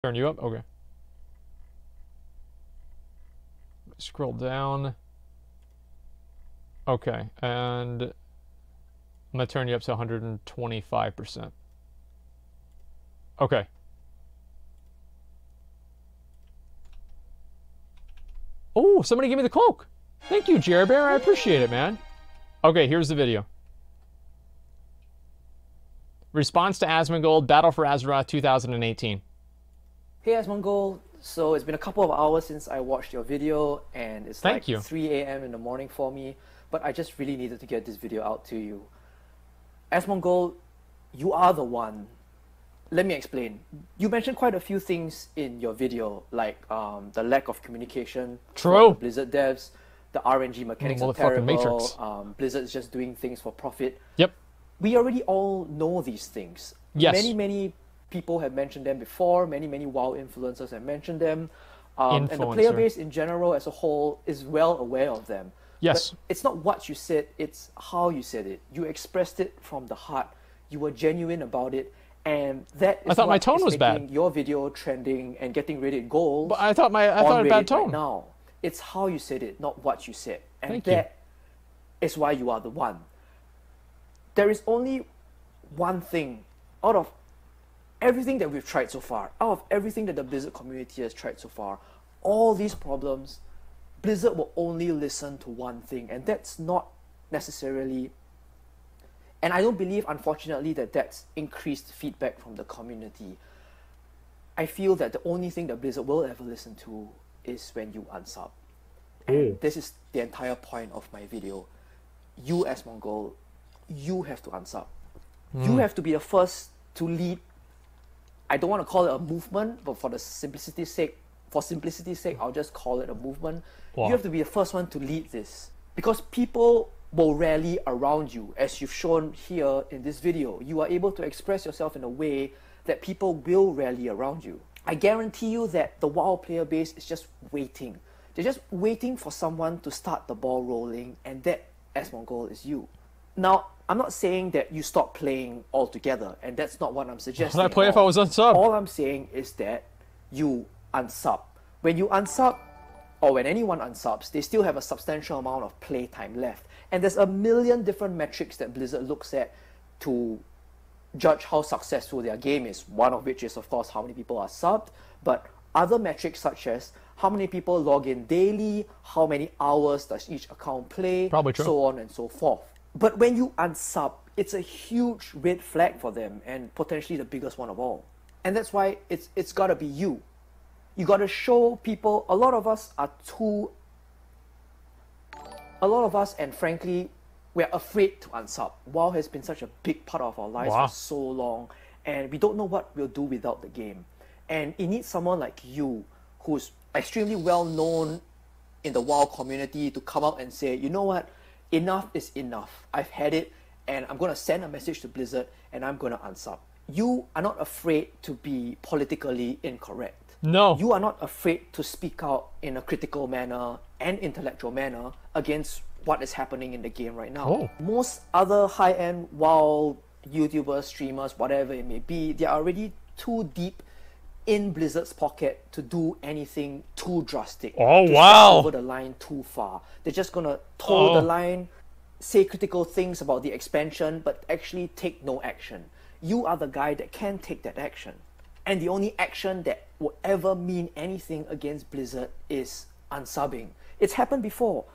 Turn you up? Okay. Scroll down. Okay, and I'm gonna turn you up to 125%. Okay. Oh, somebody give me the cloak. Thank you, Jerry Bear. I appreciate it, man. Okay, here's the video. Response to Asmongold, Battle for Azeroth 2018. Hey Asmongold, so it's been a couple of hours since I watched your video and it's Thank like you. 3 a.m. in the morning for me, but I just really needed to get this video out to you. Asmongold, you are the one. Let me explain. You mentioned quite a few things in your video, like the lack of communication from the Blizzard devs, the RNG mechanics are terrible, Blizzard is just doing things for profit. Yep. We already all know these things. Yes. Many people have mentioned them before. Many WoW influencers have mentioned them. And the player base in general as a whole is well aware of them. Yes. But it's not what you said, it's how you said it. You expressed it from the heart. You were genuine about it. And that is I thought my tone was making bad. your video trending and getting Reddit goals. But I thought it had a bad tone. Right now. It's how you said it, not what you said. And Thank that is why you are the one. There is only one thing out of everything that we've tried so far, out of everything that the Blizzard community has tried so far, all these problems, Blizzard will only listen to one thing, and that's not necessarily, and I don't believe, unfortunately, that that's increased feedback from the community. I feel that the only thing that Blizzard will ever listen to is when you unsub. And this is the entire point of my video. You, Asmongold, you have to unsub. You have to be the first to lead. I don't want to call it a movement, but for simplicity's sake, I'll just call it a movement. Wow. You have to be the first one to lead this. Because people will rally around you, as you've shown here in this video. You are able to express yourself in a way that people will rally around you. I guarantee you that the WoW player base is just waiting. They're just waiting for someone to start the ball rolling, and that, Asmongold, is you. Now, I'm not saying that you stop playing altogether, and that's not what I'm suggesting. Would I play if I was unsub? All I'm saying is that you unsub. When you unsub, or when anyone unsubs, they still have a substantial amount of playtime left. And there's a million different metrics that Blizzard looks at to judge how successful their game is. One of which is, of course, how many people are subbed, but other metrics such as how many people log in daily, how many hours does each account play, so on and so forth. But when you unsub, it's a huge red flag for them, and potentially the biggest one of all. And that's why it's gotta be you. You gotta show people, a lot of us, and frankly, we're afraid to unsub. WoW has been such a big part of our lives for so long, and we don't know what we'll do without the game. And it needs someone like you, who's extremely well known in the WoW community, to come out and say, you know what, enough is enough. I've had it, and I'm going to send a message to Blizzard, and I'm going to unsub. You are not afraid to be politically incorrect. No. You are not afraid to speak out in a critical manner and intellectual manner against what is happening in the game right now. Most other high-end WoW YouTubers, streamers, whatever it may be, they are already too deep in Blizzard's pocket to do anything too drastic. To step over the line too far. They're just gonna toe the line, say critical things about the expansion, but actually take no action. You are the guy that can take that action. And the only action that will ever mean anything against Blizzard is unsubbing. It's happened before.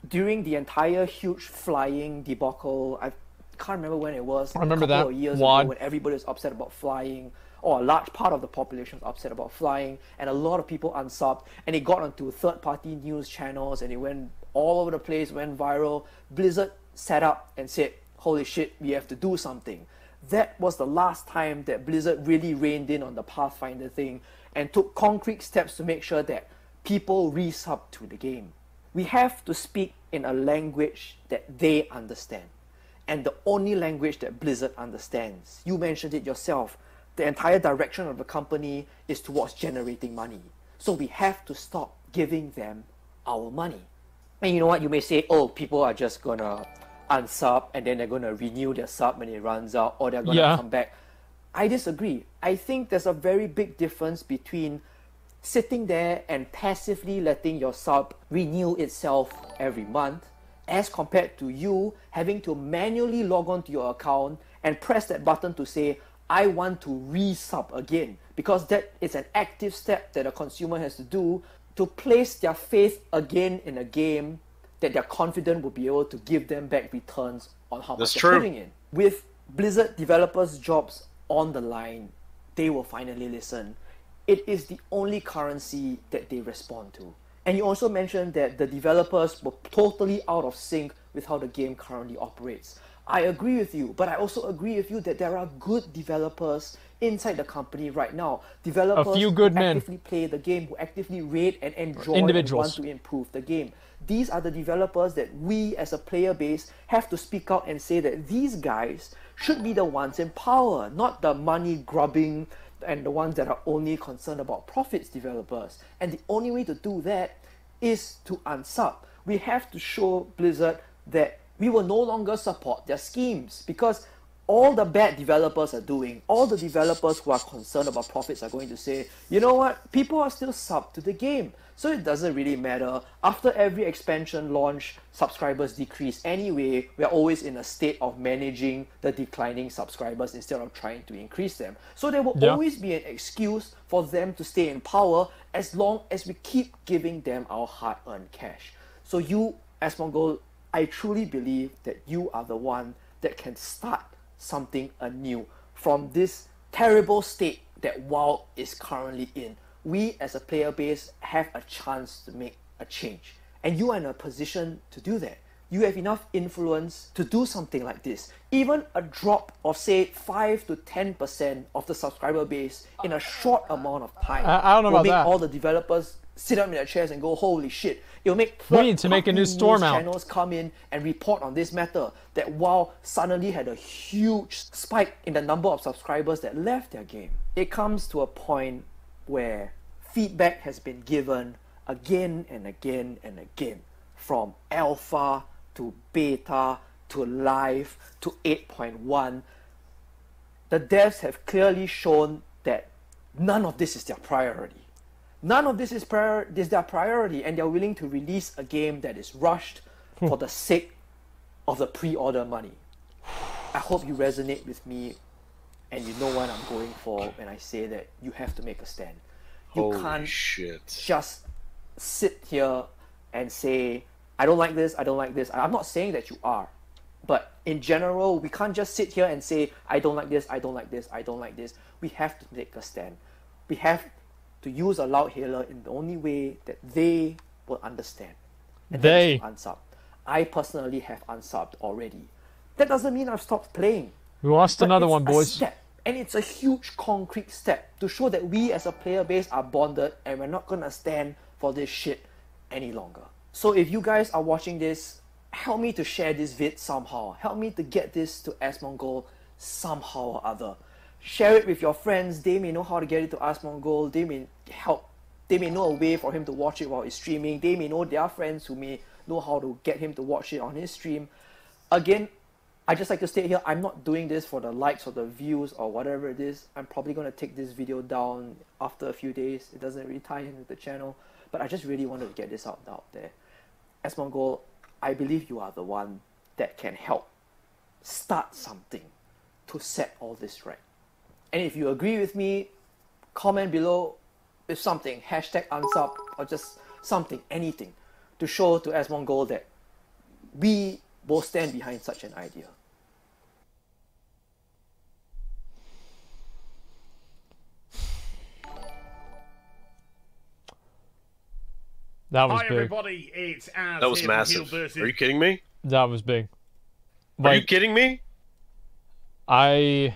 During the entire huge flying debacle, I can't remember when it was. I remember a couple of years ago, when everybody was upset about flying, or a large part of the population was upset about flying, and a lot of people unsubbed, and it got onto third-party news channels, and it went all over the place, went viral. Blizzard sat up and said, holy shit, we have to do something. That was the last time that Blizzard really reined in on the Pathfinder thing and took concrete steps to make sure that people resub to the game. We have to speak in a language that they understand. And the only language that Blizzard understands, you mentioned it yourself, the entire direction of the company is towards generating money. So we have to stop giving them our money. And you know what, you may say, oh, people are just gonna unsub and then they're gonna renew their sub when it runs out, or they're gonna come back. I disagree. I think there's a very big difference between sitting there and passively letting your sub renew itself every month, as compared to you having to manually log on to your account and press that button to say, I want to re-sub again, because that is an active step that a consumer has to do to place their faith again in a game that they're confident will be able to give them back returns on how much they're putting in. With Blizzard developers' jobs on the line, they will finally listen. It is the only currency that they respond to. And you also mentioned that the developers were totally out of sync with how the game currently operates. I agree with you, but I also agree with you that there are good developers inside the company right now. Developers who actively play the game, who actively rate and enjoy and want to improve the game. These are the developers that we as a player base have to speak out and say that these guys should be the ones in power, not the money grubbing and the ones that are only concerned about profits developers. And the only way to do that is to unsub. We have to show Blizzard that we will no longer support their schemes, because all the bad developers are doing, all the developers who are concerned about profits are going to say, you know what, people are still sub to the game, so it doesn't really matter. After every expansion launch, subscribers decrease anyway. We are always in a state of managing the declining subscribers instead of trying to increase them. So there will always be an excuse for them to stay in power as long as we keep giving them our hard-earned cash. So you, Asmongold, I truly believe that you are the one that can start something anew from this terrible state that WoW is currently in. We as a player base have a chance to make a change, and you are in a position to do that. You have enough influence to do something like this. Even a drop of say 5 to 10% of the subscriber base in a short amount of time I don't know will about make that. all the developers sit up in their chairs and go, holy shit. It'll make we need to make a new storm out. Channels come in and report on this matter, that WoW suddenly had a huge spike in the number of subscribers that left their game. It comes to a point where feedback has been given again and again and again, from alpha to beta to live to 8.1. The devs have clearly shown that none of this is their priority. None of this is their priority, and they're willing to release a game that is rushed for the sake of the pre-order money. I hope you resonate with me and you know what I'm going for when I say that you have to make a stand. You can't just sit here and say, I don't like this, I don't like this. I'm not saying that you are, but in general, we can't just sit here and say, I don't like this, I don't like this, I don't like this. We have to make a stand. We have to use a loud hailer in the only way that they will understand. And they unsub. I personally have unsubbed already. That doesn't mean I've stopped playing. We lost another one, boys. Step, and it's a huge concrete step to show that we as a player base are bonded and we're not gonna stand for this shit any longer. So if you guys are watching this, help me to share this vid somehow. Help me to get this to Asmongold somehow or other. Share it with your friends. They may know how to get it to Asmongold. They may know a way for him to watch it while he's streaming. They may know their friends who may know how to get him to watch it on his stream. Again, I just like to state here, I'm not doing this for the likes or the views or whatever it is. I'm probably going to take this video down after a few days. It doesn't really tie in with the channel, but I just really wanted to get this out there. Asmongold, I believe you are the one that can help start something to set all this right. And if you agree with me, comment below with something, #unsub, or just something, anything, to show to Asmongold that we will stand behind such an idea. That was Hi big. everybody, it's Az. That was massive. Are you kidding me? That was big. Are you kidding me? I